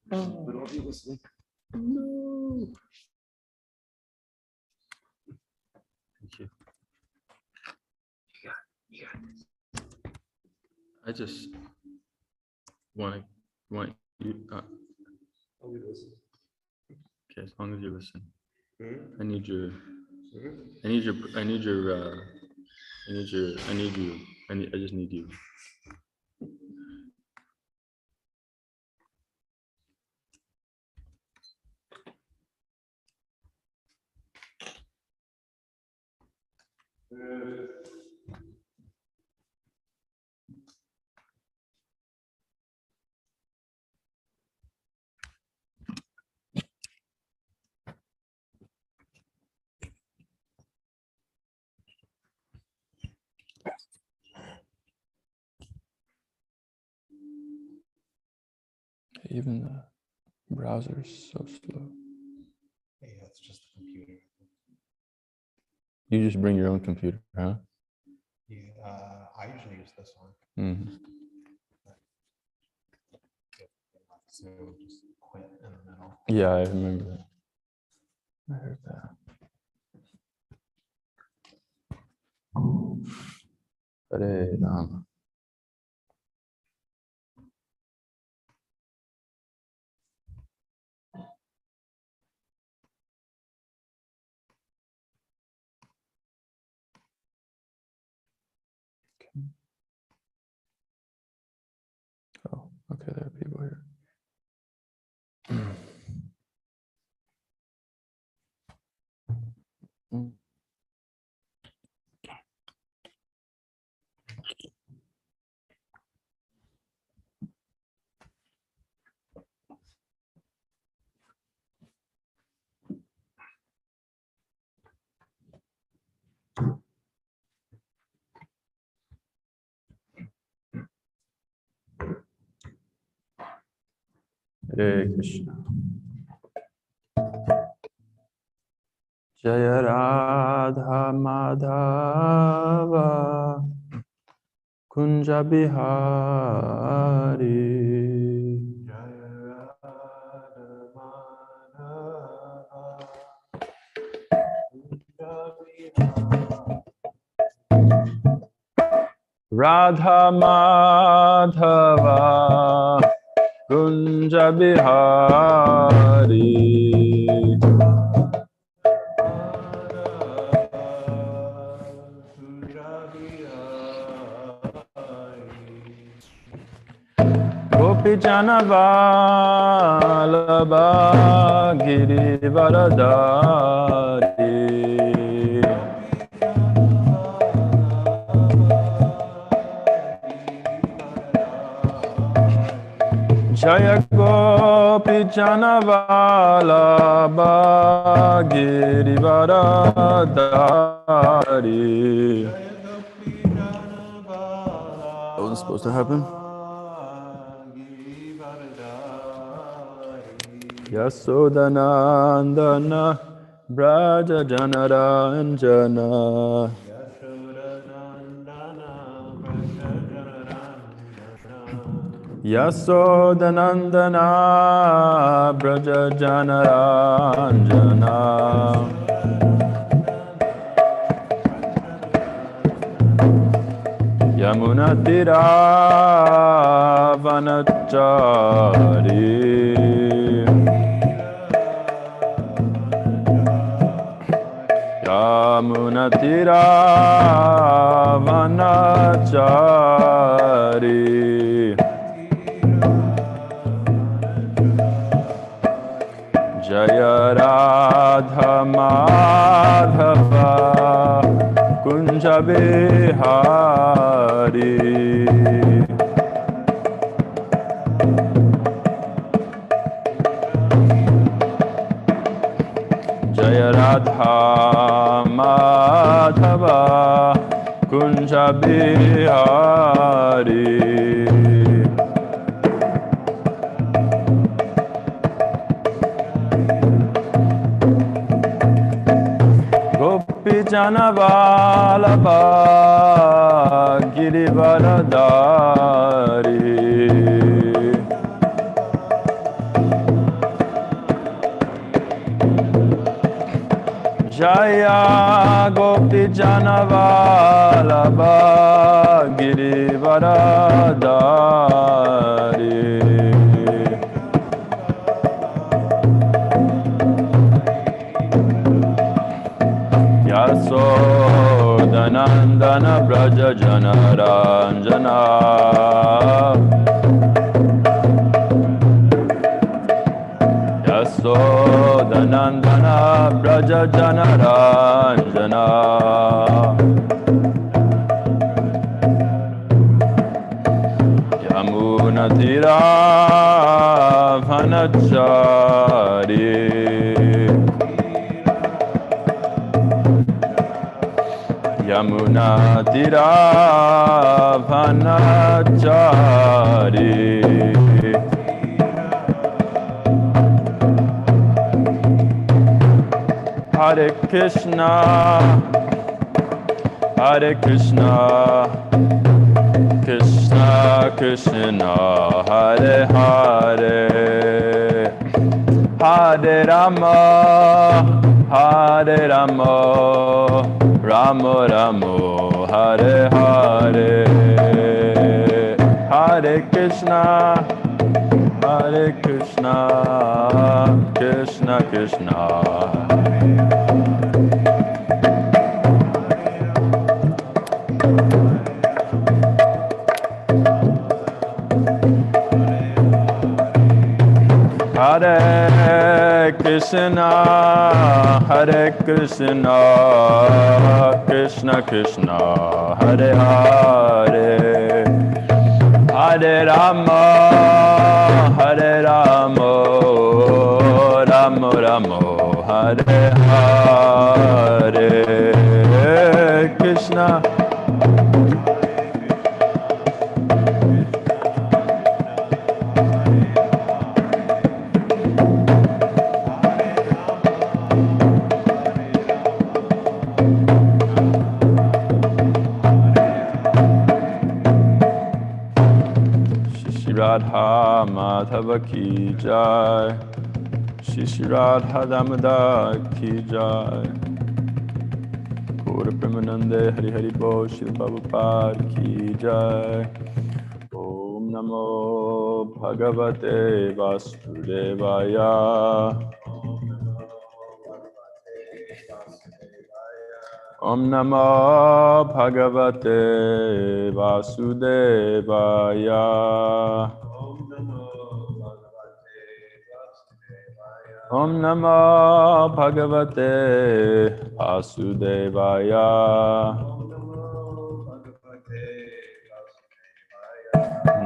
But I'll be listening. No. Thank you. You got this. I just want you. I'll be listening. Okay, as long as you listen. Hmm? I need you. I just need you. Even the browser is so slow. Yeah, it's just the computer. You just bring your own computer, huh? Yeah, I usually use this one. Mm-hmm. So just quit in the middle. Yeah, I remember that. I heard that. Hare Rama. Oh, okay, there are people here. Hare Krishna. Jaya Radha Madhava Kunja Bihari Jaya Radha Madhava Kunja Radha Madhava Kunja Bihari Gopi Jana Vallabha Girivaradari Jaya Gopi Jana Vallabha Girivaradari. That wasn't supposed to happen. Yasodanandana Braja Janaranjana Yasodanandana Braja Janaranjana Yamuna Tira Vanachari Yamuna Tira Vanachari Jaya Radha Madhava Kunja Bihari Jaya Radha Madhava Kunja Bihari Janavalabha Girivaradari Jaya Gopi Janavalabha Girivaradari Yasodanandana Braja Janaranjana Yasodanandana Braja Janaranjana Yamuna Tira Vanachari Yamuna Tira Vanachari Hare Krishna Hare Krishna Krishna Krishna Hare Hare Hare Rama Hare Rama Rama Rama Hare Hare Hare Krishna Krishna Krishna Hare Krishna Krishna Krishna Hare Hare Hare Rama Rama Rama Hare Hare Krishna Radha Madhava ki jai, Shri Radha Damodar ki jai, Gaura Premanande Hari Hari Bo, Shri Prabhupada ki jai. Om Namo Bhagavate Vasudevaya. Om Namo Bhagavate Vasudevaya. Om Namo Bhagavate Vasudevaya.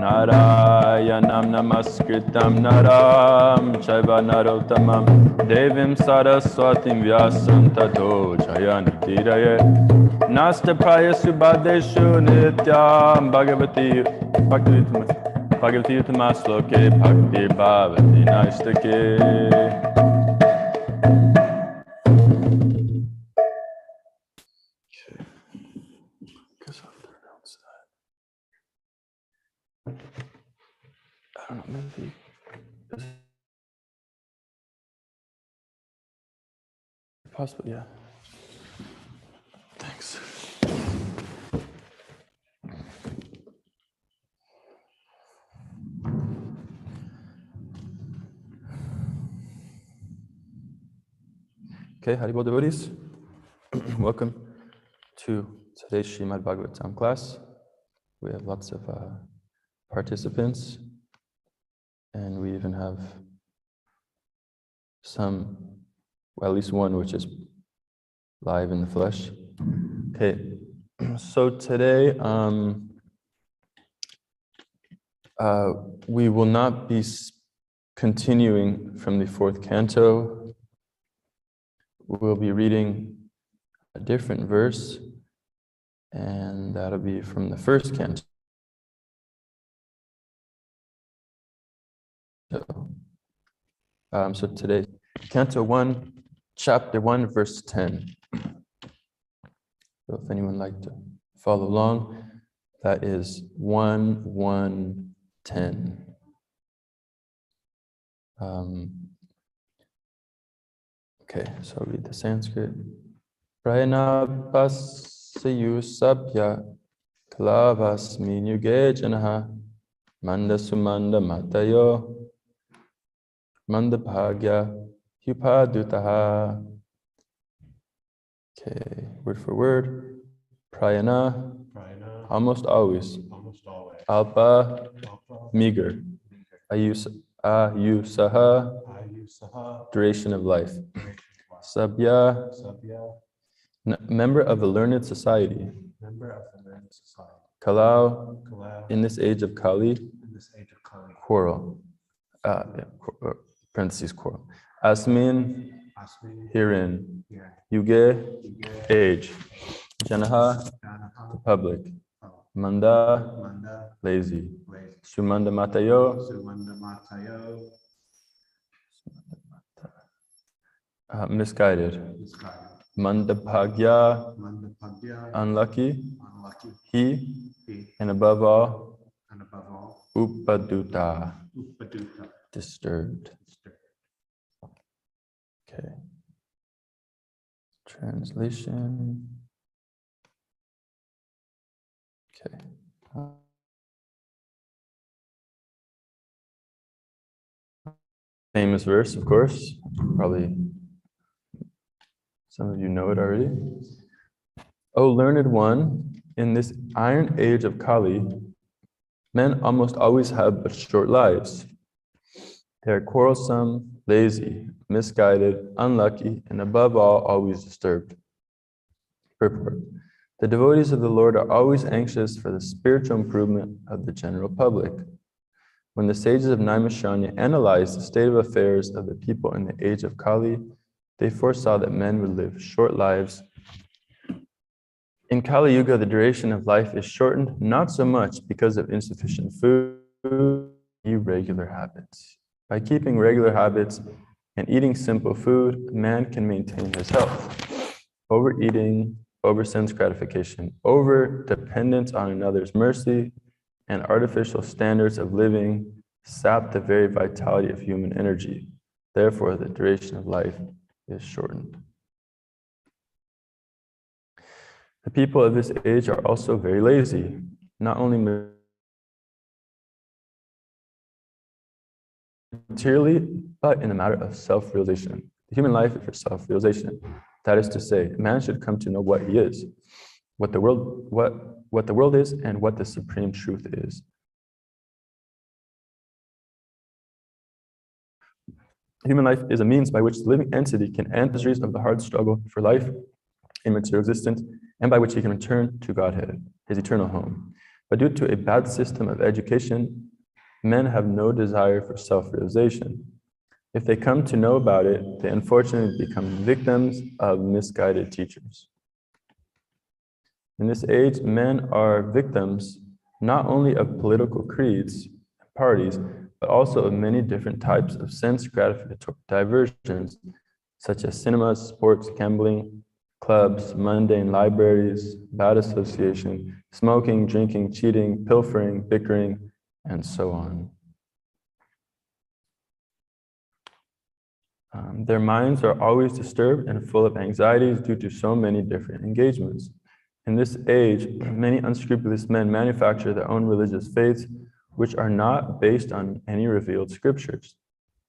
Narayanam Namaskritam Naram Chaiva Narottamam Devim Saraswatim Vyasam Tato Jayanatiraye Nasta Praya Subhadeshu Nityam Bhagavati Bhagavati Uttamasloke Bhakti Bhavati Naistake. I don't know, maybe. Is it possible? Yeah. Thanks. Okay, Haribol devotees, welcome to today's Srimad Bhagavatam class. We have lots of participants, and we even have some, well, at least one which is live in the flesh. Okay, so today we will not be continuing from the fourth canto. We'll be reading a different verse, and that'll be from the first canto. So today, Canto 1, Chapter 1, Verse 10. So if anyone would like to follow along, that is 1:1:10. Okay, so I'll read the Sanskrit. Prayanapassayu sabya kalavasmin yuge janaha mandasumanda matayo mandabhagya hupadutaha. Okay, word for word. Prayana, almost always. Alpa, meager. Ayusaha, duration of life. Sabya, member of a learned society. Kalau, in this age of Kali, quarrel. Parentheses, quarrel. Asmin, herein. Yuge, age. Janaha, the public. Manda, lazy. Sumanda matayo, misguided. Mandabhagya, unlucky. He, and above all, upaduta, disturbed. Okay. Translation. Okay. Famous verse, of course. Probably some of you know it already. O learned one, in this iron age of Kali, men almost always have but short lives. They are quarrelsome, lazy, misguided, unlucky, and above all, always disturbed. Purport. The devotees of the Lord are always anxious for the spiritual improvement of the general public. When the sages of Naimisharanya analyzed the state of affairs of the people in the age of Kali, they foresaw that men would live short lives. In Kali Yuga, the duration of life is shortened not so much because of insufficient food, irregular habits. By keeping regular habits and eating simple food, man can maintain his health. Overeating, over-sense gratification, over-dependence on another's mercy, and artificial standards of living sap the very vitality of human energy. Therefore, the duration of life is shortened. The people of this age are also very lazy, not only materially, but in the matter of self-realization. The human life is for self-realization. That is to say, man should come to know what he is, what the world is, and what the supreme truth is. Human life is a means by which the living entity can end the miseries of the hard struggle for life in material existence, and by which he can return to Godhead, his eternal home. But due to a bad system of education, men have no desire for self-realization. If they come to know about it, they unfortunately become victims of misguided teachers. In this age, men are victims not only of political creeds and parties, but also of many different types of sense gratificatory diversions, such as cinemas, sports, gambling, clubs, mundane libraries, bad association, smoking, drinking, cheating, pilfering, bickering, and so on. Their minds are always disturbed and full of anxieties due to so many different engagements. In this age, many unscrupulous men manufacture their own religious faiths, which are not based on any revealed scriptures.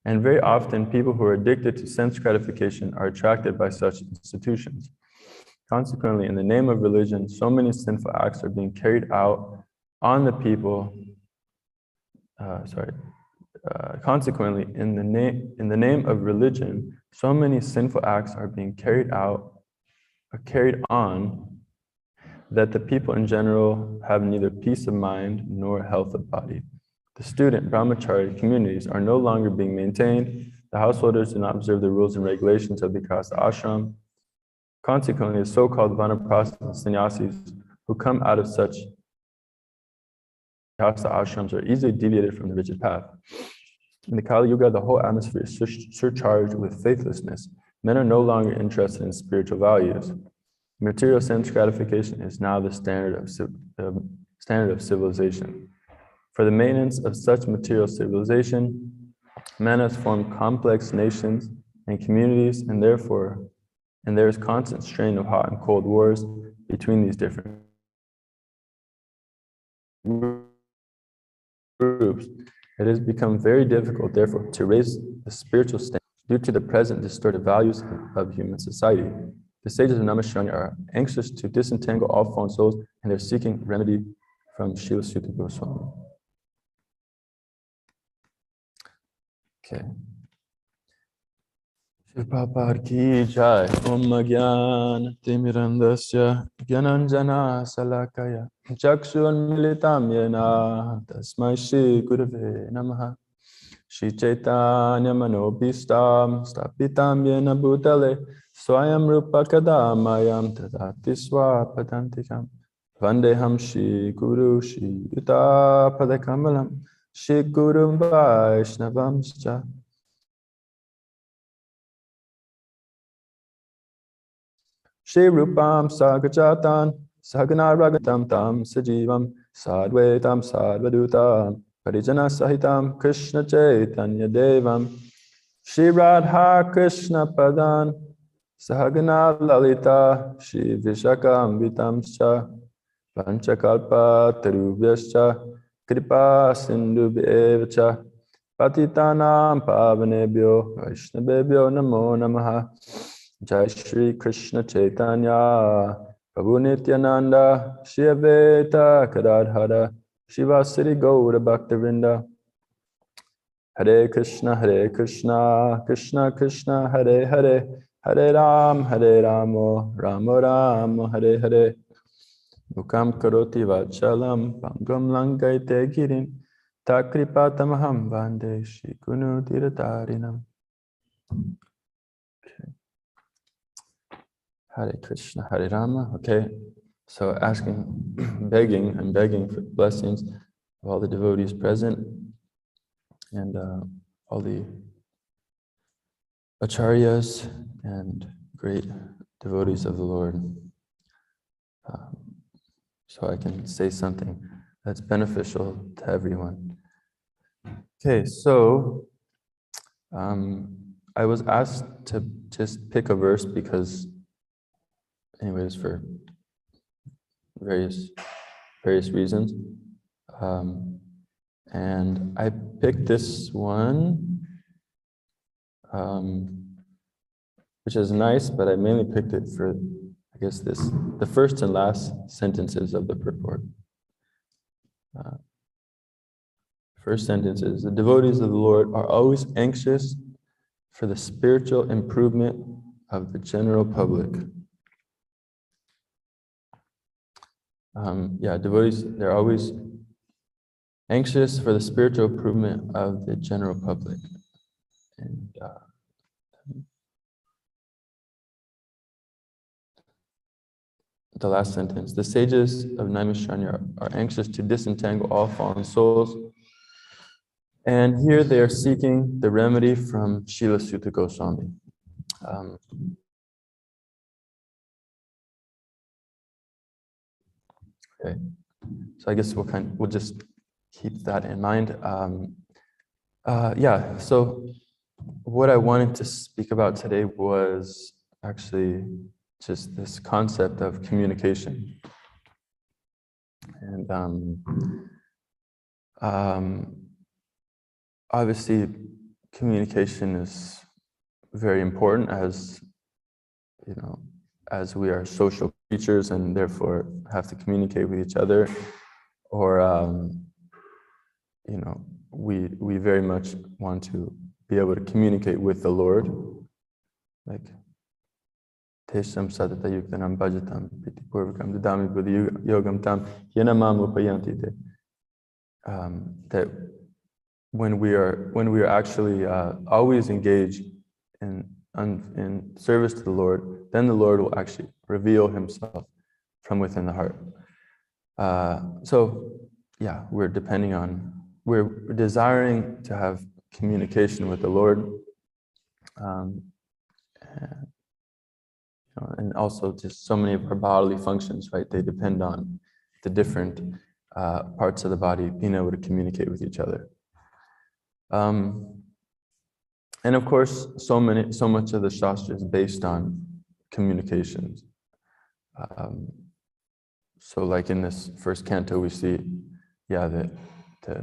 And very often, people who are addicted to sense gratification are attracted by such institutions. Consequently, in the name of religion, so many sinful acts are being carried out on the people. Consequently, in the name of religion, so many sinful acts are being carried on that the people in general have neither peace of mind nor health of body. The student brahmachari communities are no longer being maintained. The householders do not observe the rules and regulations of the Kasta ashram. Consequently, the so-called vanaprastha and sannyasis who come out of such Kasta ashrams are easily deviated from the rigid path. In the Kali Yuga, the whole atmosphere is surcharged with faithlessness. Men are no longer interested in spiritual values. Material sense gratification is now the standard of civilization. For the maintenance of such material civilization, man has formed complex nations and communities, and there is constant strain of hot and cold wars between these different groups. It has become very difficult, therefore, to raise the spiritual standard due to the present distorted values of human society. The sages of Namaskar are anxious to disentangle all fallen souls, and they're seeking remedy from Srila Sutta Goswami. Okay. Shri Prabhupada ki jai. Om Gyan Timirandasya Gyananjana Salakaya Chakshun Militam Yena Tasmai Shri Gurave Namaha Shri Chaitanya Manobhistam Stapitam Yena Bhutale Swayam Rupa Kadamayam Tadati Swapadantikam Vandeham Shri Guru Shri Yuta Padakamalam Shri Guru Vaishnavamscha Shri Rupam Sagajatan Sagana Ragatam Tam Sajivam Sadvetam Sadvadutam Parijana Sahitam Krishna Chaitanya Devam Shri Radha Krishna Padan Sahagana Lalita Shri Vishakam Panchakalpa Tarubhyascha Kripa Sindhubhyevacha Patitanam Pavanebhyo Vaishnavebhyo Namo Namaha Jai Shri Krishna Chaitanya Prabhu Nityananda Shri Advaita Gadadhara Shivasari Gaura Bhaktivinoda Hare Krishna Krishna Krishna Hare Hare Hare Ramo Ramo Hare Hare Mukam karoti vachalam pangam langaite girin takripatamaham vande shikunu diratarinam. Okay. Hare Krishna, Hare Rama. Okay, so I'm begging for blessings of all the devotees present and all the acharyas and great devotees of the Lord. So I can say something that's beneficial to everyone. Okay, so I was asked to just pick a verse because, anyways, for various reasons, and I picked this one, which is nice, but I mainly picked it for, I guess, the first and last sentences of the purport. First sentence is, the devotees of the Lord are always anxious for the spiritual improvement of the general public. Devotees, they're always anxious for the spiritual improvement of the general public. And the last sentence, the sages of Naimisharanya are anxious to disentangle all fallen souls. And here they are seeking the remedy from Srila Sutta Goswami. Okay, so I guess we'll just keep that in mind. So what I wanted to speak about today was actually just this concept of communication. And obviously, communication is very important, as you know, as we are social creatures and therefore have to communicate with each other. Or we very much want to be able to communicate with the Lord, like Tesham Sadata Yuktanam Bhajatam Piti Purvakam Dadami Buddhi Yogam Tam Yenamam Upayanti. That when we are actually always engaged in service to the Lord, then the Lord will actually reveal Himself from within the heart. We're desiring to have communication with the Lord. and also just so many of our bodily functions, right? They depend on the different parts of the body being able to communicate with each other. And of course, so much of the Shastra is based on communications. So like in this first canto, we see, that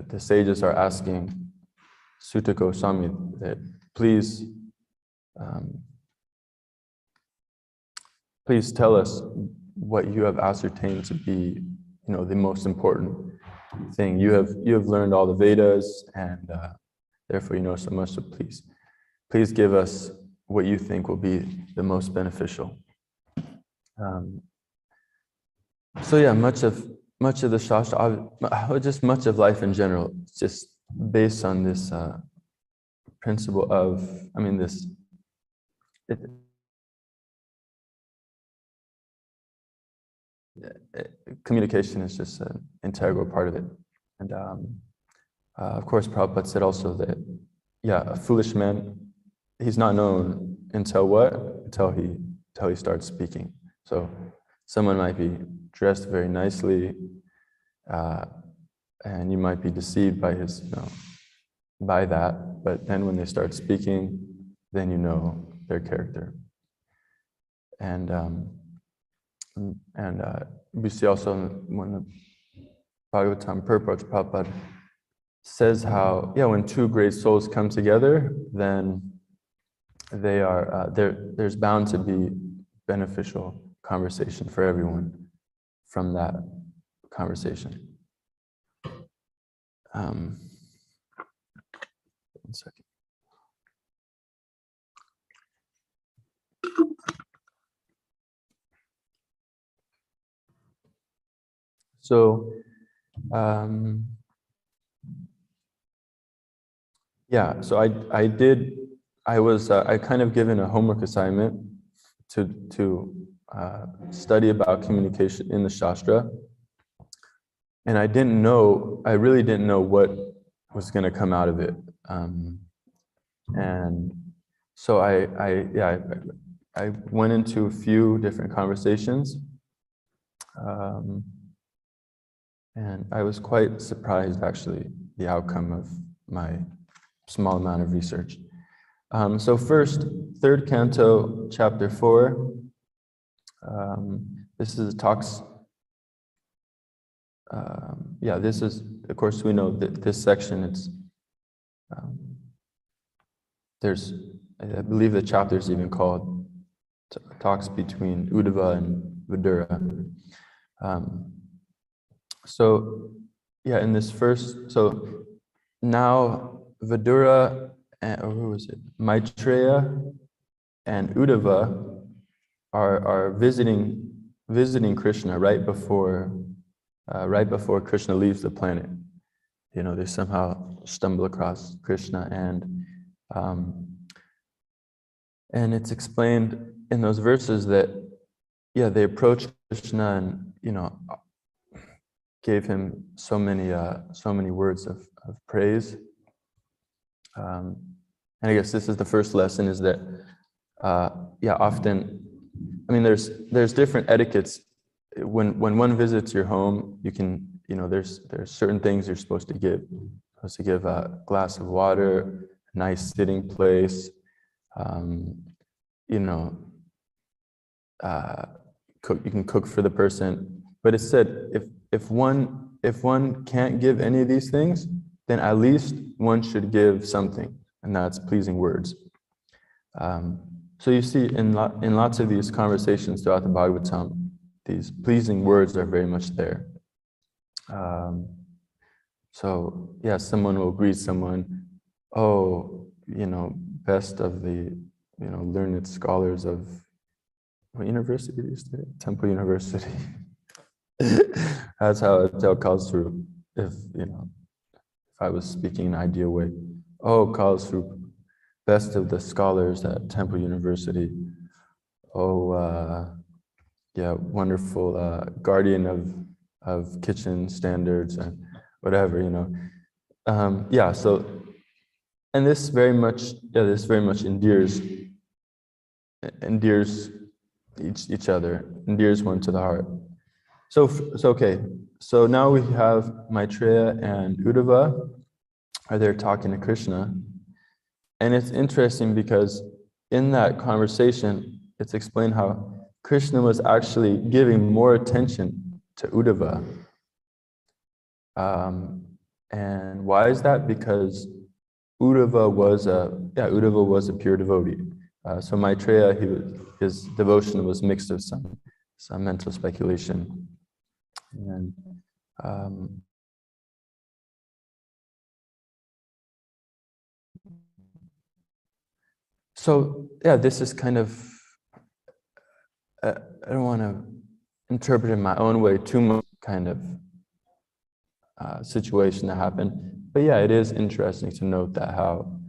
the sages are asking Sutta Goswami that please tell us what you have ascertained to be, the most important thing. You have learned all the Vedas, and therefore you know so much. So please give us what you think will be the most beneficial. Much of the Shastra, just much of life in general, just based on this principle of, communication is just an integral part of it. And of course, Prabhupada said also that, a foolish man, he's not known until what? Until he starts speaking. So someone might be dressed very nicely, and you might be deceived by by that. But then when they start speaking, then you know their character. And we see also when the Bhagavatam purports, Prabhupada says how, when two great souls come together, then they are there's bound to be beneficial conversation for everyone from that conversation. One second. So, I kind of given a homework assignment to study about communication in the Shastra, and I really didn't know what was going to come out of it, and so I went into a few different conversations, and I was quite surprised, actually, the outcome of my small amount of research. So first, third canto, chapter 4. This is talks. This is, of course, we know that this section. It's I believe the chapter is even called talks between Udova and Vidura. In this first, so now Vidura, or who was it? Maitreya and Udova are visiting Krishna right before Krishna leaves the planet. They somehow stumble across Krishna, and it's explained in those verses that they approached Krishna and gave him so many words of praise. And I guess this is the first lesson, is that often, there's different etiquettes. When one visits your home, you can, there's certain things you're supposed to give. You're supposed to give a glass of water, a nice sitting place, you can cook for the person. But it said, if one can't give any of these things, then at least one should give something, and that's pleasing words. So you see in lots of these conversations throughout the Bhagavatam, these pleasing words are very much there. Someone will greet someone, best of the, learned scholars of, what university these days? Temple University. That's how I tell Kalsrup, if I was speaking in an ideal way. Oh, Kalsrup, best of the scholars at Temple University. Oh, wonderful guardian of kitchen standards and whatever, So, and this very much endears each other, endears one to the heart. So okay. So now we have Maitreya and Udova are there talking to Krishna, and it's interesting because in that conversation, it's explained how Krishna was actually giving more attention to Udova. And why is that? Because Udova was a pure devotee. So Maitreya, his devotion was mixed with some mental speculation. And so this is kind of, I don't want to interpret in my own way too much kind of situation that happened. But it is interesting to note that how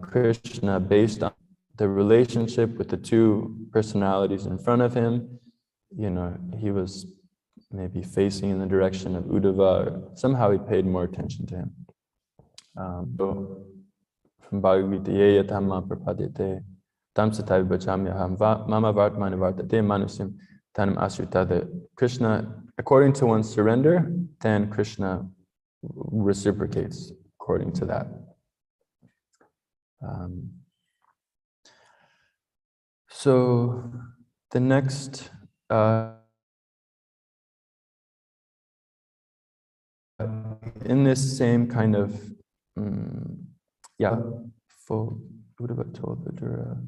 Krishna, based on the relationship with the two personalities in front of him, he was maybe facing in the direction of Udova. Somehow he paid more attention to him. So from Bhagavad Gita, Tamma Prapadite, Tam Satai Bachamyaham, Mama Vartmana Vartate, Manusim, Tanam Asritade. Krishna, according to one's surrender, then Krishna reciprocates according to that. So the next in this same kind of full Udova told Vidura.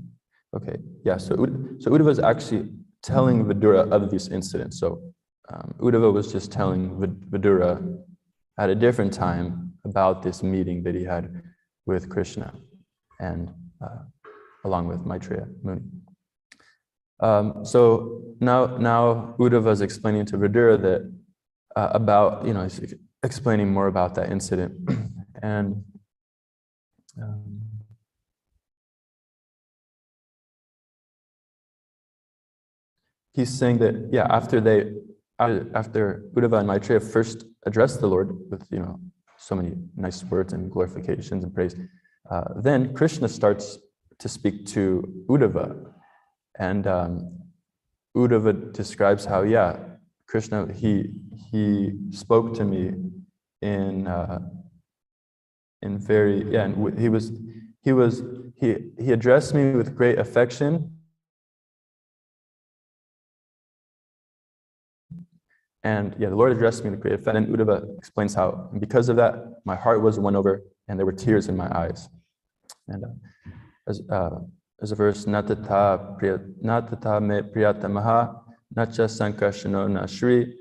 Okay, so Udova is actually telling Vidura of this incident. So Udova was just telling Vidura at a different time about this meeting that he had with Krishna and along with Maitreya Muni. So now Udova is explaining to Vidura that about, he's explaining more about that incident. And he's saying that, after Udova and Maitreya first addressed the Lord with, so many nice words and glorifications and praise, then Krishna starts to speak to Udova. And Udova describes how, Krishna, he spoke to me in very, and he addressed me with great affection. And the Lord addressed me with great affection. And Udova explains how, because of that, my heart was won over and there were tears in my eyes. And as a verse, natata me priyatamaha, nacha sankashano na shri.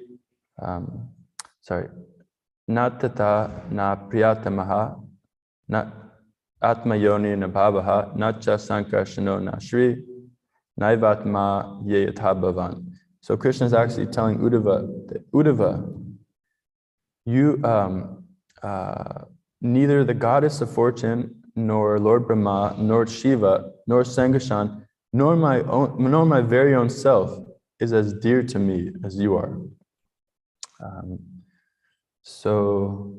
Natata na priyatamaha, na atmayoni na bhavaha, nacha sankashano na shri, naivatma yeyatha bhavan. So Krishna is actually telling Udova that you, neither the goddess of fortune, nor Lord Brahma, nor Shiva, nor Sangashan, nor my very own self is as dear to me as you are. So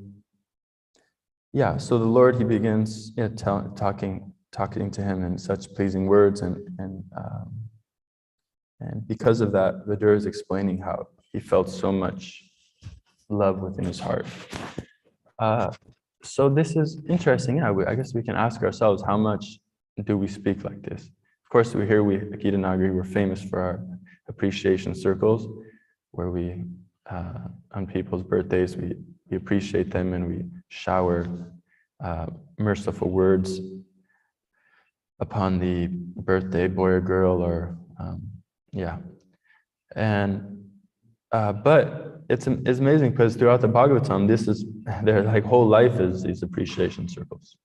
the Lord, he begins talking to him in such pleasing words, and because of that, Vidura is explaining how he felt so much love within his heart. So this is interesting. I guess we can ask ourselves, how much do we speak like this? Of course, at Gita Nagari, we're famous for our appreciation circles, where we, on people's birthdays, we appreciate them and we shower merciful words upon the birthday boy or girl, or but it's amazing because throughout the Bhagavatam, their whole life is these appreciation circles.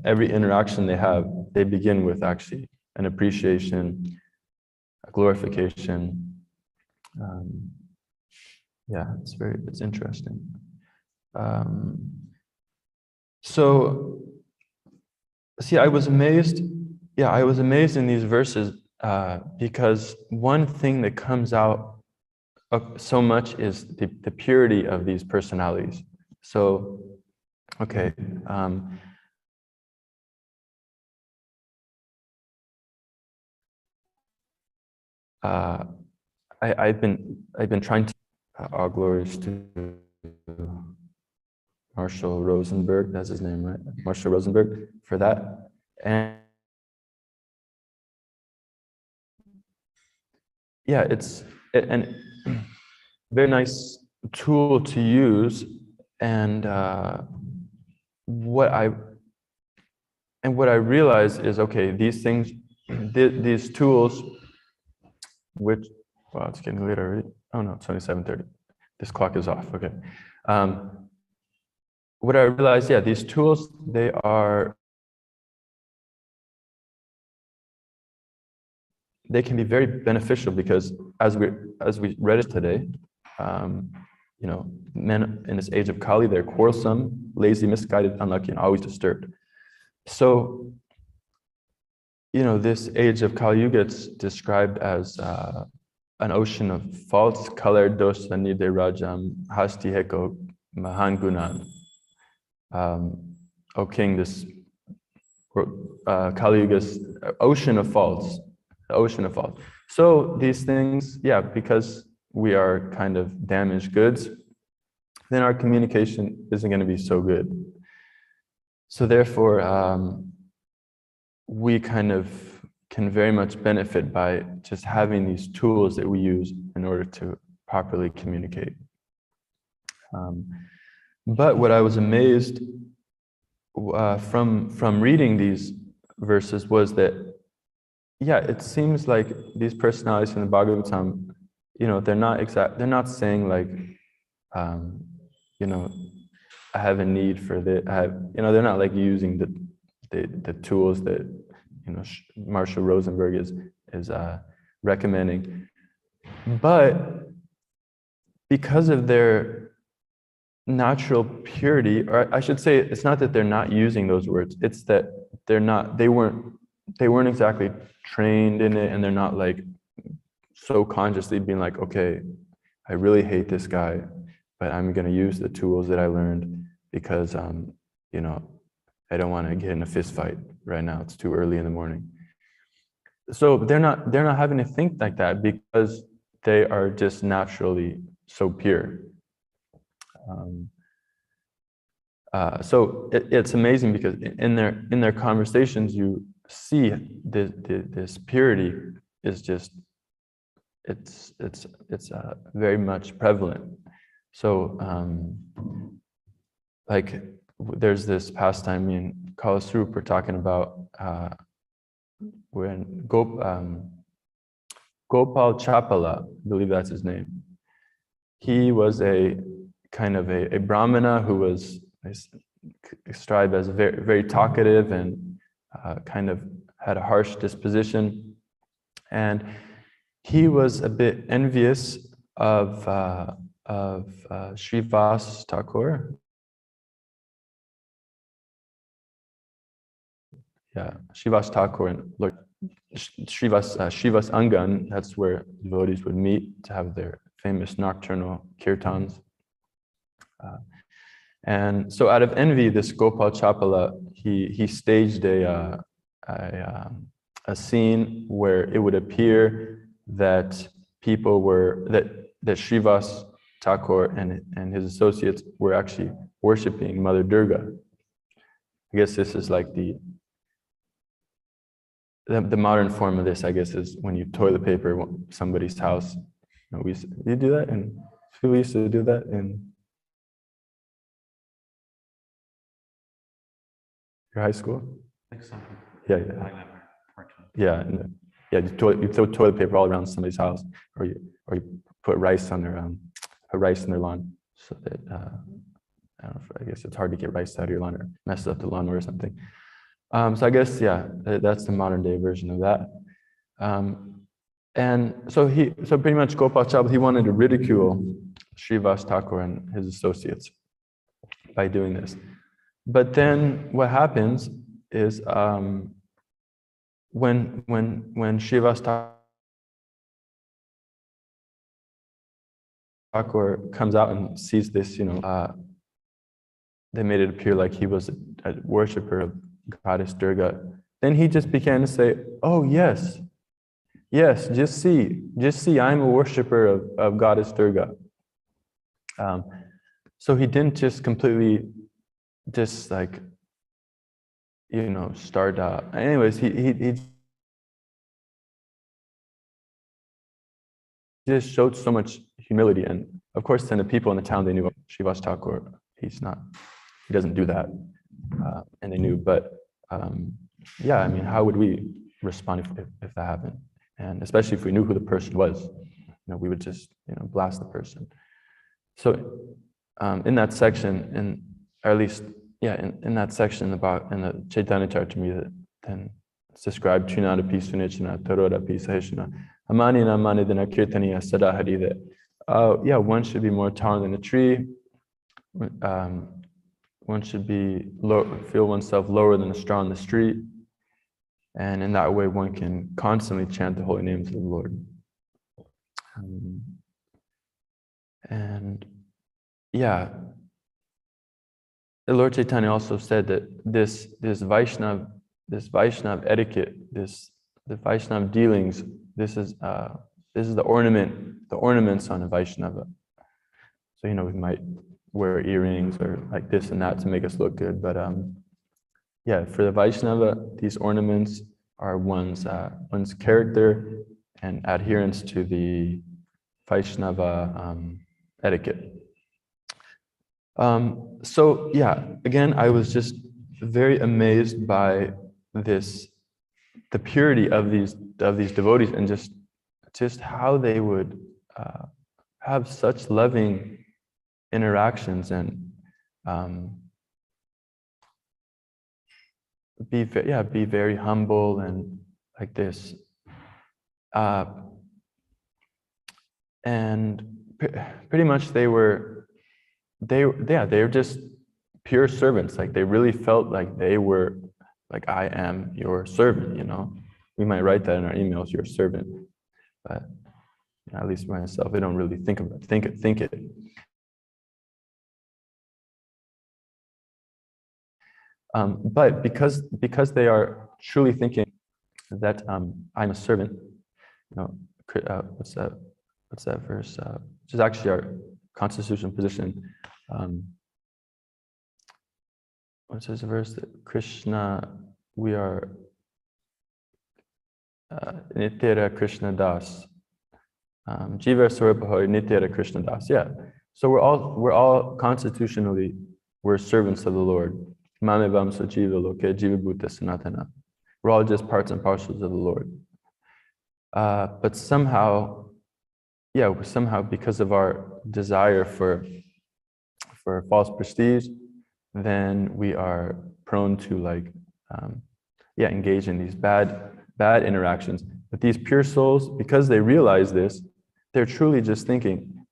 Every interaction they have, they begin with actually an appreciation, a glorification. It's interesting. I was amazed. I was amazed in these verses because one thing that comes out so much is the purity of these personalities. So, okay. I've been trying to all glories to Marshall Rosenberg, that's his name, right? Marshall Rosenberg, for that. And yeah, it's a very nice tool to use. And what I realize is, okay, these things, these tools, which, wow, it's getting late already. Oh no, it's only 7:30. This clock is off, okay. What I realized, yeah, these tools, they can be very beneficial, because as we read it today, you know, men in this age of Kali, they're quarrelsome, lazy, misguided, unlucky, and always disturbed. So, you know, this age of Kali Yuga, it's described as an ocean of faults, color, dosa, nide, rajam, hasti, heko, mahan gunan. O king, this Kali Yuga's ocean of faults, the ocean of faults. So these things, yeah, because we are kind of damaged goods, then our communication isn't going to be so good. So therefore, we kind of can very much benefit by just having these tools that we use in order to properly communicate. But what I was amazed from reading these verses was that, yeah, it seems like these personalities in the Bhagavatam, you know, they're not saying like, you know, I have a need for this. You know, they're not like using the tools that, you know, Marshall Rosenberg is recommending, but because of their natural purity, or I should say, it's not that they're not using those words, it's that they weren't exactly trained in it, and they're not like so consciously being like, okay, I really hate this guy, but I'm going to use the tools that I learned because you know, I don't want to get in a fist fight right now, it's too early in the morning. So they're not having to think like that, because they are just naturally so pure. So it's amazing, because in their conversations, you see this purity is just, it's very much prevalent. So like there's this pastime in Kalasrup we're talking about when Gopal Chapala, I believe that's his name. He was a kind of a Brahmana who was described as very, very talkative and kind of had a harsh disposition. And he was a bit envious of Srivas Thakur. Yeah, Srivas Thakur and Lord Srivas Angan, that's where devotees would meet to have their famous nocturnal kirtans. And so out of envy, this Gopal Chapala, he staged a scene where it would appear that people were, that Srivas Thakur and his associates were actually worshipping Mother Durga. I guess this is like the modern form of this, I guess, is when you toilet paper somebody's house. You know, you do that, and people used to do that in your high school. Like some people. Yeah, I never partook. yeah, you throw toilet paper all around somebody's house, or you put rice on their lawn, so that I don't know. I guess it's hard to get rice out of your lawn or mess up the lawnmower or something. So I guess, yeah, that's the modern day version of that. And so pretty much Gopal Chapala, he wanted to ridicule Srivas Thakur and his associates by doing this. But then what happens is when Srivas Thakur comes out and sees this, you know, they made it appear like he was a worshiper of Goddess Durga. Then he just began to say, oh yes, Yes, just see, I'm a worshiper of Goddess Durga. So he didn't just completely just like, start anyways, he just showed so much humility. And of course, then the people in the town, they knew Srivas Thakur, he doesn't do that. And they knew, but yeah, I mean, how would we respond if that happened? And especially if we knew who the person was, we would just, blast the person. So in that section, or at least, in that section about in the Chaitanya Charitamrita, then it's described Trinadapi Sunichana, Tarodapi Sahishana, Amanina Manidana Kirtaniya Sadahari, that one should be more tolerant than a tree. One should feel oneself lower than a straw on the street. And in that way, one can constantly chant the holy names of the Lord. The Lord Chaitanya also said that this Vaishnav etiquette, the Vaishnav dealings, this is the ornaments on a Vaishnava. So we might wear earrings or like this and that to make us look good, but for the Vaishnava, these ornaments are one's character and adherence to the Vaishnava etiquette. Again, I was just very amazed by the purity of these devotees, and just how they would have such loving interactions and be very humble and like this, and pretty much they were just pure servants. Like they really felt like they were like, I am your servant. We might write that in our emails, your servant, but at least myself, I don't really think it. But because they are truly thinking that I'm a servant, what's that verse? Which is actually our constitutional position. What says the verse? That Krishna, we are Nityara Krishna Das. Jiva Swarupahoy Nityara Krishna Das. Yeah. So we're all constitutionally, we're servants of the Lord. Mamevam Sajiva Loke Jiva Bhuta Sanatana. We're all just parts and parcels of the Lord. But somehow because of our desire for false prestige, then we are prone to engage in these bad interactions. But these pure souls, because they realize this, they're truly just thinking,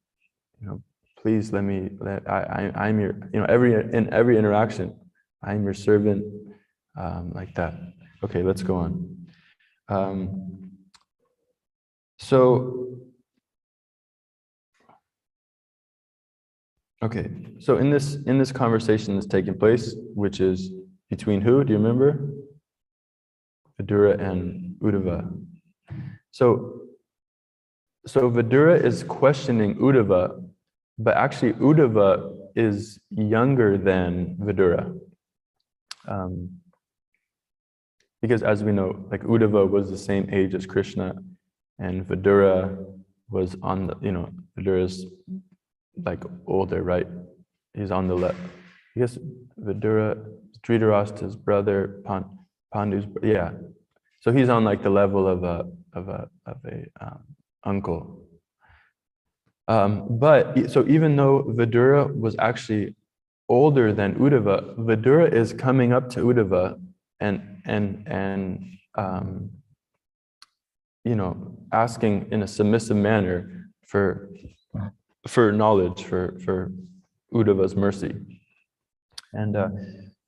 please I'm your, in every interaction, I'm your servant, like that. Okay, let's go on. So in this conversation that's taking place, which is between who? Do you remember? Vidura and Udova. So Vidura is questioning Udova, but actually Udova is younger than Vidura. Because as we know, like Udova was the same age as Krishna, and Vidura was on the, Vidura's like older, right? He's on the left. I guess Vidura, Dhritarashtra's brother, Pandu's, So he's on like the level of a uncle. But so even though Vidura was actually older than Udova, Vidura is coming up to Udova and asking in a submissive manner for knowledge, for Uddhava's mercy. And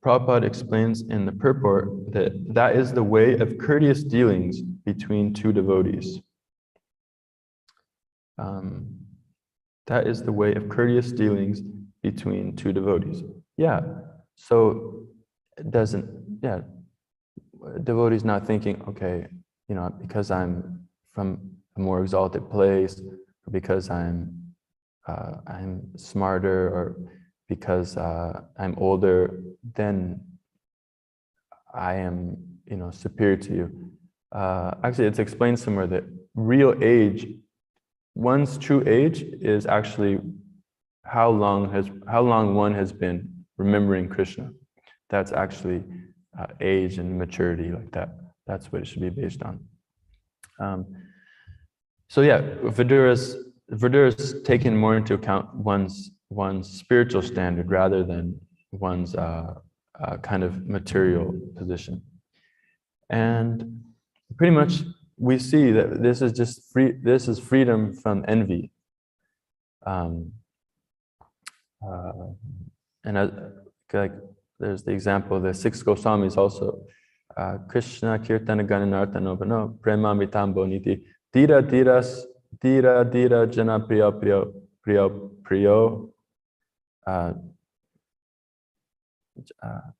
Prabhupada explains in the purport that is the way of courteous dealings between two devotees. That is the way of courteous dealings between two devotees. So it doesn't, devotee's not thinking, okay, because I'm from a more exalted place, or because I'm smarter, or because I'm older, then I am, superior to you. Actually, it's explained somewhere that real age, one's true age, is actually how long one has been remembering Krishna. That's actually age and maturity, like that. That's what it should be based on. So yeah, Vidura's taken more into account one's spiritual standard rather than one's kind of material position. And pretty much we see that this is just this is freedom from envy. Like there's the example of the 6 Goswamis also. Krishna Kirtana Gananarthanobano Prema Mitambo Niti Dira Jana Priyo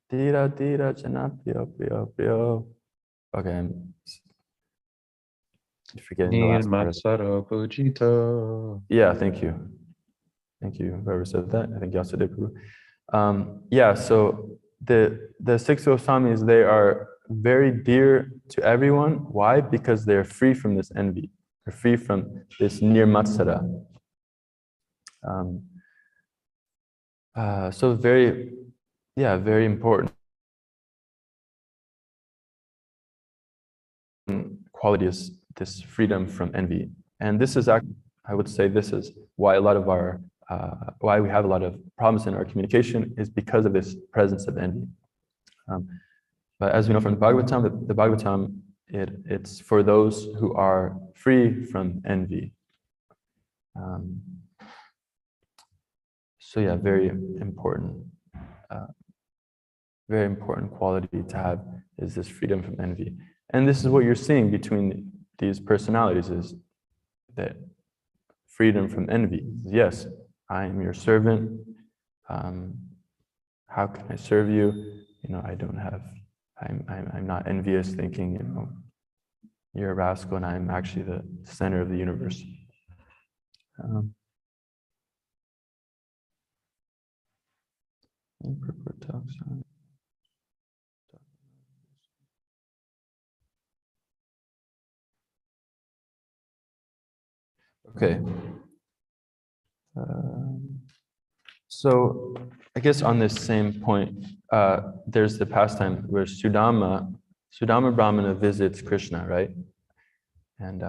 Dira Jana Priyo. Okay, I'm forgetting the last part. Yeah, thank you. Thank you, whoever said that. I think Yasa did. Yeah, so the 6 Goswamis, they are very dear to everyone. Why? Because they're free from this envy. They're free from this nirmatsara. So very important quality is this freedom from envy. And this is actually, I would say, this is why a lot of our why we have a lot of problems in our communication, is because of this presence of envy. But as we know from the Bhagavatam, the Bhagavatam, it's for those who are free from envy. So yeah, very important quality to have is this freedom from envy. And this is what you're seeing between these personalities, is that freedom from envy. Yes, I am your servant. How can I serve you? I'm not envious, thinking, you're a rascal and I'm actually the center of the universe. Okay. So I guess on this same point, there's the pastime where Sudama Brahmana visits Krishna, right? And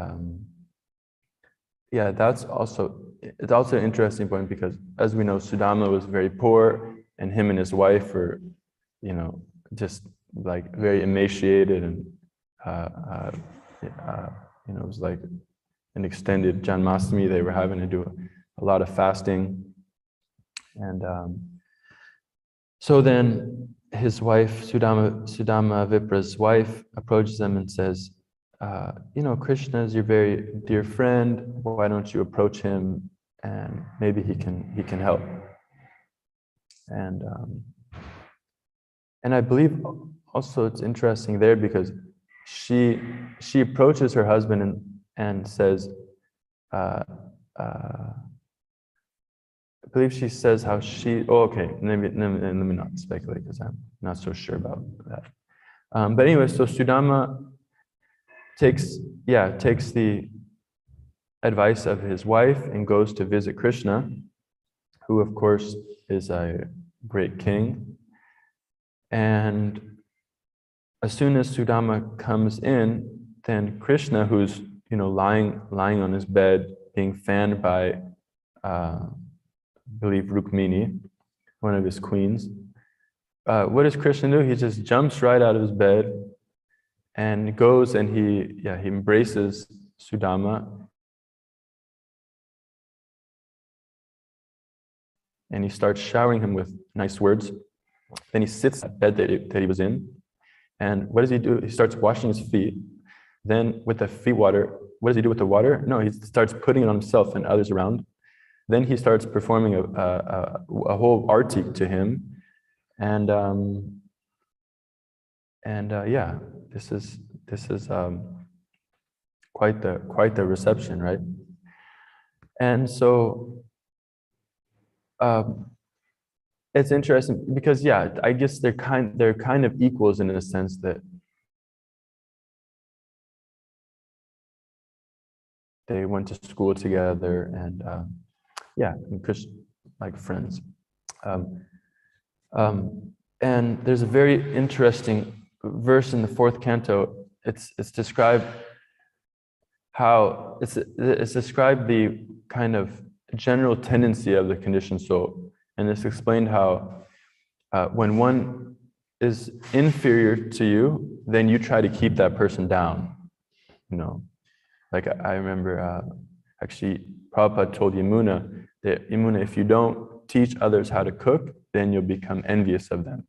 yeah, it's also an interesting point, because as we know, Sudama was very poor, and him and his wife were, just like very emaciated, and it was like an extended Janmashtami. They were having to do a lot of fasting. And so then his wife, Sudama Vipra's wife, approaches them and says, Krishna is your very dear friend. Why don't you approach him, and maybe he can help. And I believe also it's interesting there, because she approaches her husband and says, I believe she says how she. Oh, okay. Let me not speculate, because I'm not so sure about that. But anyway, so Sudama takes the advice of his wife and goes to visit Krishna, who of course is a great king. And as soon as Sudama comes in, then Krishna, who's lying on his bed, being fanned by I believe Rukmini, one of his queens. What does Krishna do? He just jumps right out of his bed and goes and he embraces Sudama, and he starts showering him with nice words. Then he sits at the bed that he was in, and what does he do? He starts washing his feet. Then with the feet water, what does he do with the water? No, he starts putting it on himself and others around. Then he starts performing a whole arti to him, and this is quite the reception, right? And so it's interesting because, yeah, I guess they're kind of equals in a sense that they went to school together, and yeah, like friends. And there's a very interesting verse in the 4th canto. It's described how it's described the kind of general tendency of the conditioned soul, and it's explained how when one is inferior to you, then you try to keep that person down. You know, like I remember actually Prabhupada told Yamuna that, Yamuna, if you don't teach others how to cook, then you'll become envious of them.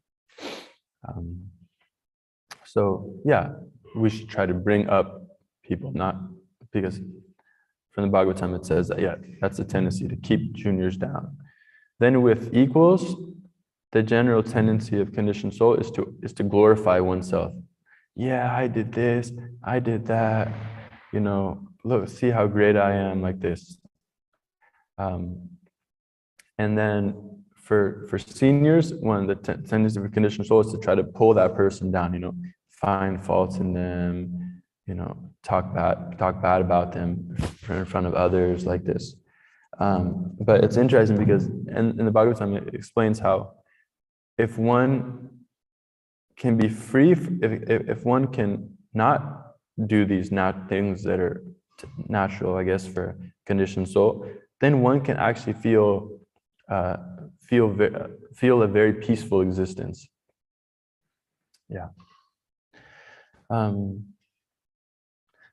So yeah, we should try to bring up people, not because from the Bhagavatam it says that, yeah, that's a tendency to keep juniors down. Then with equals, the general tendency of conditioned soul is to glorify oneself. Yeah, I did this, I did that, you know, look, see how great I am, like this. And then for seniors, one of the tendency of a conditioned soul is to try to pull that person down, you know, find faults in them, you know, talk bad about them in front of others, like this. But it's interesting because in the Bhagavatam it explains how if one can be free, if one can not do these things that are natural, I guess, for conditioned soul, then one can actually feel a very peaceful existence. Yeah.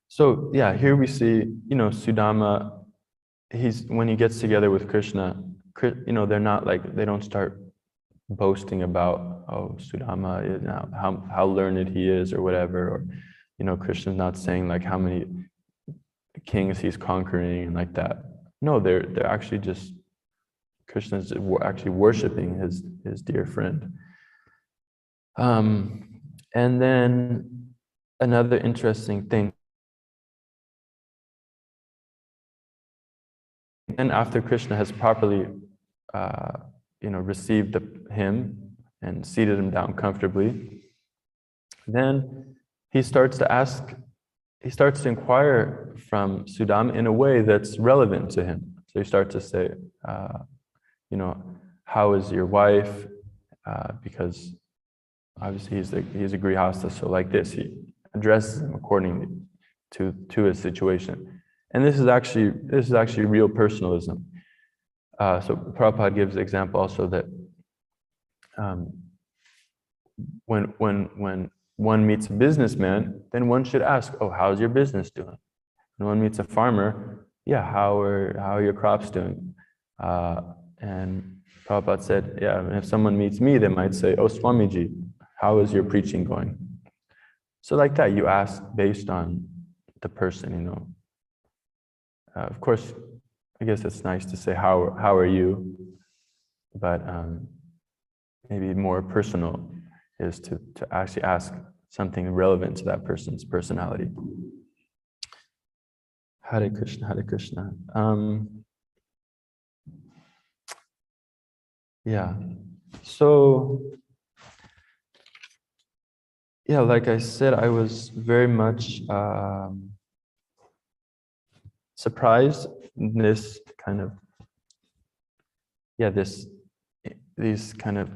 So yeah, here we see, you know, Sudama. When he gets together with Krishna, you know, they don't start boasting about, oh, Sudama is now how learned he is or whatever, or, you know, Krishna's not saying like how many kings he's conquering and like that. No, they're actually just, Krishna's actually worshiping his dear friend. And then another interesting thing, and after Krishna has properly you know, received him and seated him down comfortably, then he starts to inquire from Sudama in a way that's relevant to him. So he starts to say, you know, how is your wife? Because obviously he's a grihasta, so like this, he addresses him accordingly to his situation. And this is actually real personalism. So Prabhupada gives the example also that when one meets a businessman, then one should ask, oh, how's your business doing? When one meets a farmer, yeah, how are your crops doing? And Prabhupada said, yeah, and if someone meets me, they might say, oh, Swamiji, how is your preaching going? So like that, you ask based on the person, you know. Of course, I guess it's nice to say, how are you? But maybe more personal is to actually ask something relevant to that person's personality. Hare Krishna, Hare Krishna. Yeah. So, yeah, like I said, I was very much surprised in this kind of, these kind of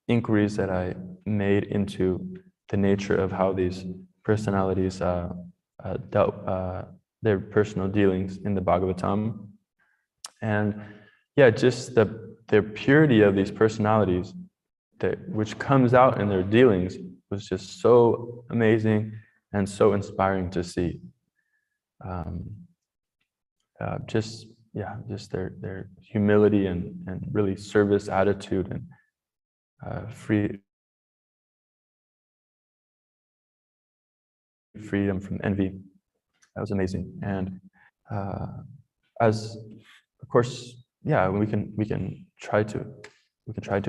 inquiries that I made into the nature of how these personalities dealt their personal dealings in the Bhagavatam. And yeah, just their purity of these personalities, which comes out in their dealings, was just so amazing and so inspiring to see. Just their humility and really service attitude and freedom from envy. That was amazing. And as of course, yeah, we can try to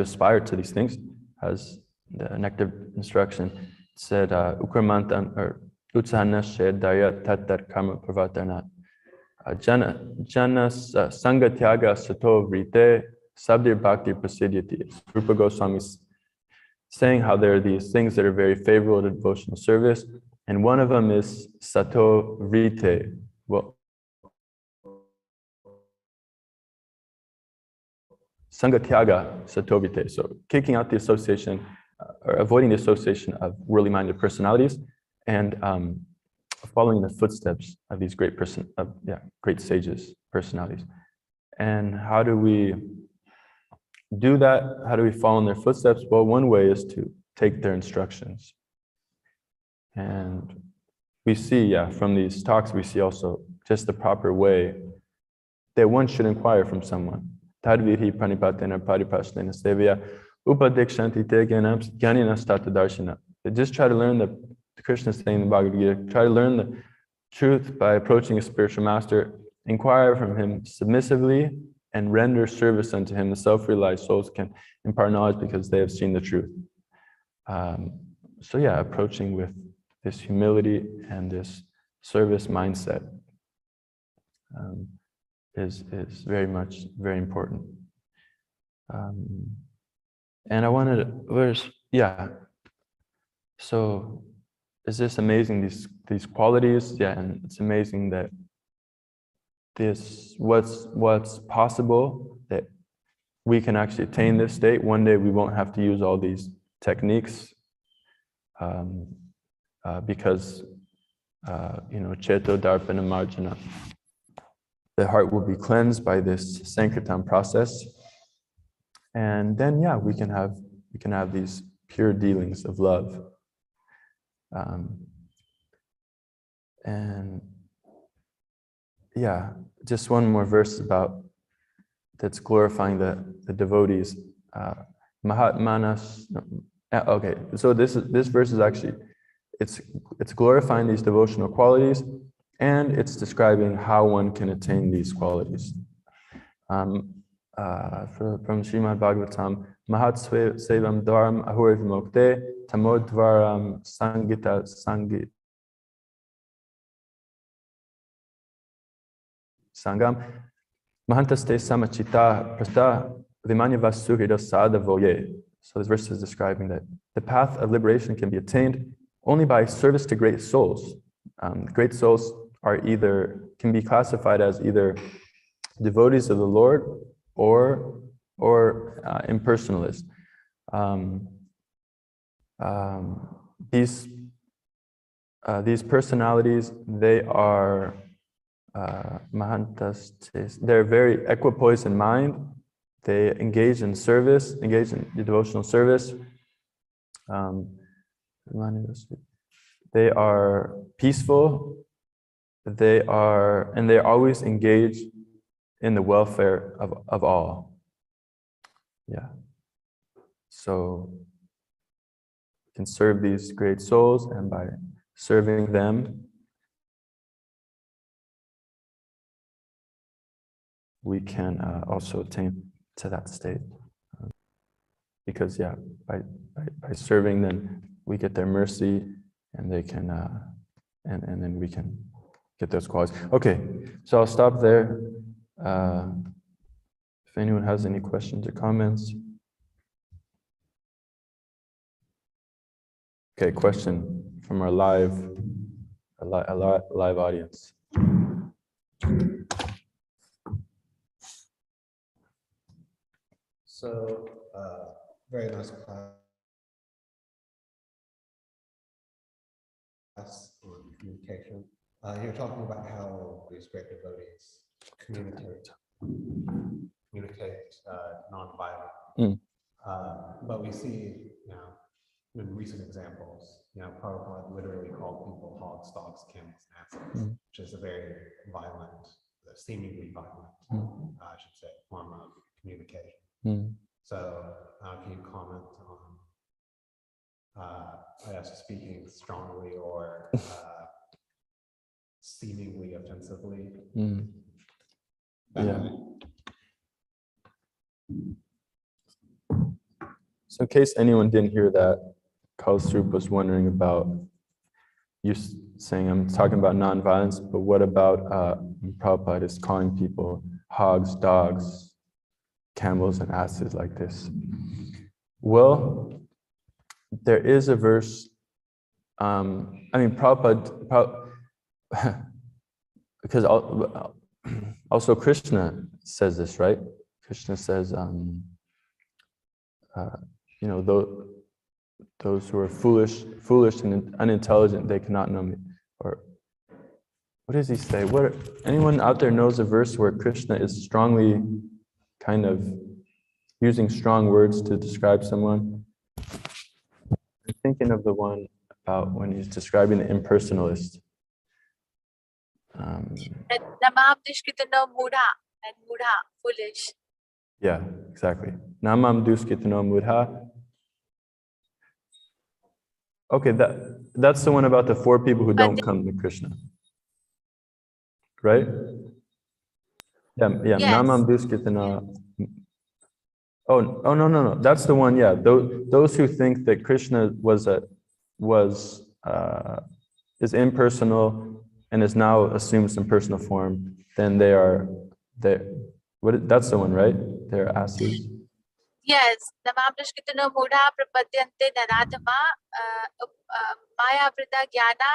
aspire to these things, as the nectar instruction said, Ukramanta, or Utsanashe Daya Tatar Karma Pravartana. Jana Sangatyaga Sato Vrite Sabdir Bhakti Prasidyati. Rupa Goswami saying how there are these things that are very favorable to devotional service, and one of them is Sato Vrite. Well, Sangatyaga Sato Vrite. So kicking out the association, or avoiding the association of worldly minded personalities, and following the footsteps of these great great sages, personalities. And how do we do that? How do we follow in their footsteps? Well, one way is to take their instructions. And we see, from these talks, we see also just the proper way that one should inquire from someone. Tadvidhi pranipatena paripashlena sevya upadekshanti te gyanina stata darshana. Just try to learn the Krishna saying in the Bhagavad Gita, try to learn the truth by approaching a spiritual master, inquire from him submissively, and render service unto him. The self-realized souls can impart knowledge because they have seen the truth. Approaching with this humility and this service mindset is very important. And I wanted so is this amazing, these qualities? Yeah, and it's amazing that what's possible, that we can actually attain this state. One day we won't have to use all these techniques because Cheto Darpana Marjana, the heart will be cleansed by this Sankirtan process, and then we can have these pure dealings of love. Just one more verse that's glorifying the devotees. Mahatmanas. Okay, so this verse is actually it's glorifying these devotional qualities, and it's describing how one can attain these qualities. From Srimad Bhagavatam, Mahat Sevam Dwaram Ahur Vimokte Tamodvaram Sangita Sangit Sangam Mahantaste Samachita Prasta Vimanyava Suhida Sadavoye. So this verse is describing that the path of liberation can be attained only by service to great souls. Great souls can be classified as either devotees of the Lord or impersonalists. These personalities, they are mahantas. They're very equipoised in mind. They engage in devotional service. They are peaceful. They're always engaged in the welfare of all. Yeah. So we can serve these great souls, and by serving them, we can also attain to that state. Because by serving them, we get their mercy, and they can, and then we can get those qualities. Okay, so I'll stop there. If anyone has any questions or comments. Okay, question from our live audience. So, very nice class on communication. You're talking about how these great devotees communicate non-violently. But we see, in recent examples, Prabhupada literally called people hogs, dogs, camels, and asses, which is a very violent, seemingly violent, I should say, form of communication. So, can you comment on, speaking strongly or seemingly offensively? So in case anyone didn't hear that, Kaustubh was wondering about you're saying I'm talking about nonviolence, but what about Prabhupada is calling people hogs, dogs, camels, and asses like this? Well, there is a verse. Prabhupada, because also Krishna says this, right? Krishna says, those who are foolish and unintelligent, they cannot know me. Or what does he say? Anyone out there knows a verse where Krishna is strongly kind of using strong words to describe someone? I'm thinking of the one about when he's describing the impersonalist. And mudha, foolish. Yeah, exactly. Namam duskitano mudha. Okay, that's the one about the 4 people who don't come to Krishna. Right? Yeah. Yes. Namam duskitana. Oh, no. That's the one, yeah. Those who think that Krishna is impersonal and is now assumed some personal form, then that's the one, right? They're asses. Yes. Namam dushkitano mudha prapadyante naradhama maya vrita jnana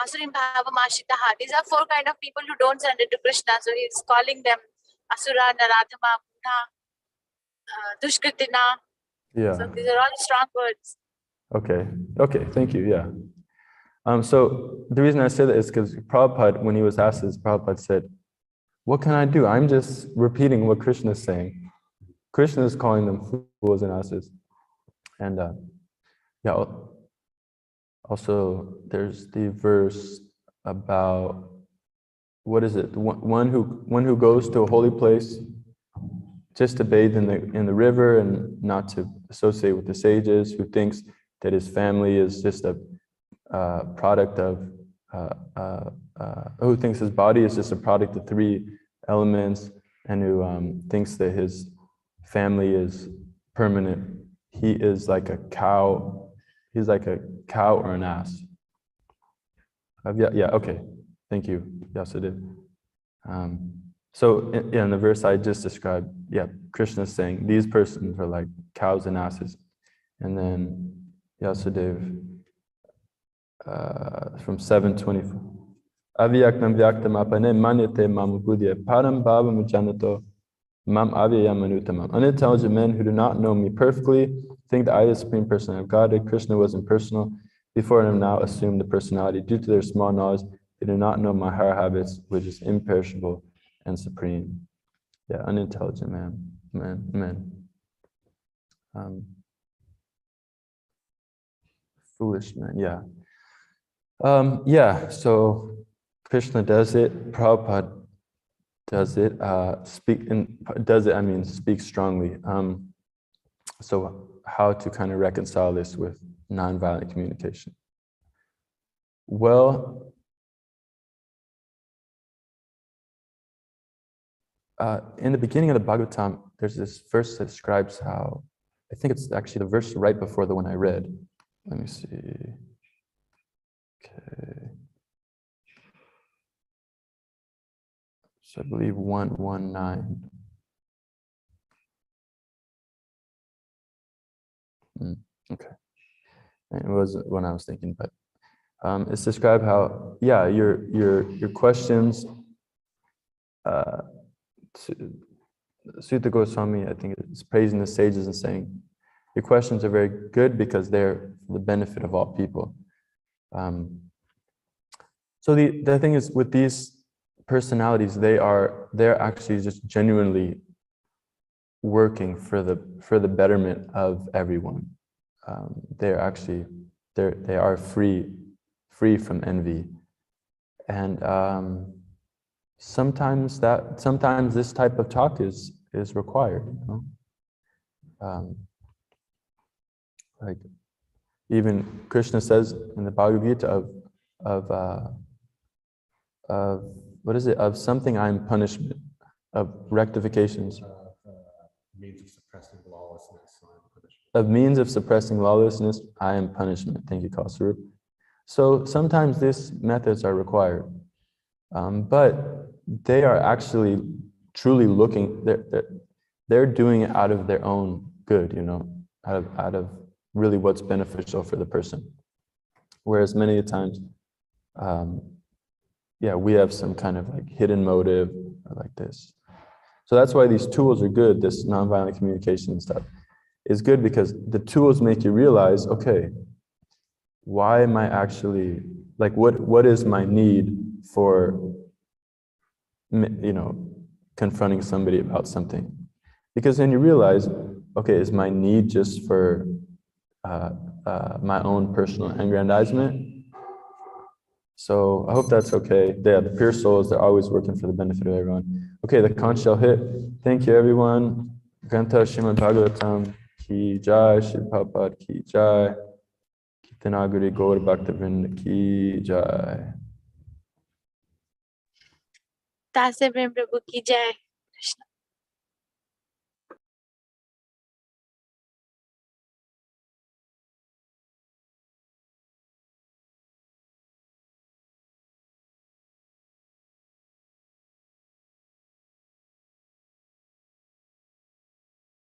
asurim bhavamashitaha. These are 4 kind of people who don't surrender to Krishna. So he's calling them asura, naradhama, mudha, dushkritina. Yeah. So these are all strong words. Okay, thank you, yeah. So the reason I say that is because Prabhupada, when he was asked this, Prabhupada said, what can I do? I'm just repeating what Krishna is saying. Krishna is calling them fools and asses. And also there's the verse about, what is it? One who goes to a holy place just to bathe in the river and not to associate with the sages, who thinks that his family is just a product of, who thinks his body is just a product of 3 elements, and who thinks that his family is permanent. He is like a cow. He's like a cow or an ass. Okay. Thank you, Yasadev. So in the verse I just described, Krishna is saying these persons are like cows and asses. And then Yasadev, from 724. Avyaktam vyaktam apane manyate mamubudya param bhavam janato mam avyayam manutamam. Unintelligent men who do not know me perfectly think that I, the Supreme Personality of Godhead, Krishna, was impersonal before and have now assumed the personality. Due to their small knowledge, they do not know my higher habits, which is imperishable and supreme. Yeah, unintelligent men. Foolish men, yeah. So Krishna does it, Prabhupada does it, speak strongly. So how to kind of reconcile this with nonviolent communication? Well, in the beginning of the Bhagavatam, there's this verse that describes how, I think it's actually the verse right before the one I read. Let me see. Okay. So I believe 119. Okay. And it was when I was thinking, but it's described how, your questions, Sutta Goswami, I think, is praising the sages and saying, your questions are very good because they're for the benefit of all people. So the thing is, with these personalities, they're actually just genuinely working for the betterment of everyone. They are free from envy, and sometimes this type of talk is required. Like even Krishna says in the Bhagavad Gita of what is it? Of something I am punishment, of rectifications. Means of suppressing lawlessness, Of means of suppressing lawlessness, I am punishment. Thank you, Kasaru. So sometimes these methods are required, but they are actually truly looking, they're doing it out of their own good, you know, out of really what's beneficial for the person. Whereas many times, yeah, we have some kind of like hidden motive or like this. So that's why these tools are good, this nonviolent communication stuff is good, because the tools make you realize, okay, why am I actually, like, what is my need for, you know, confronting somebody about something? Because then you realize, okay, is my need just for my own personal aggrandizement? So I hope that's okay. The pure souls, they're always working for the benefit of everyone. Okay, the conch shall hit. Thank you, everyone. Granta Srimad Bhagavatam ki jai, Shri Prabhupada ki jai, Kitanaguri Gaur Bhaktivinoda ki jai. Dasya-Prema Prabhu ki jai.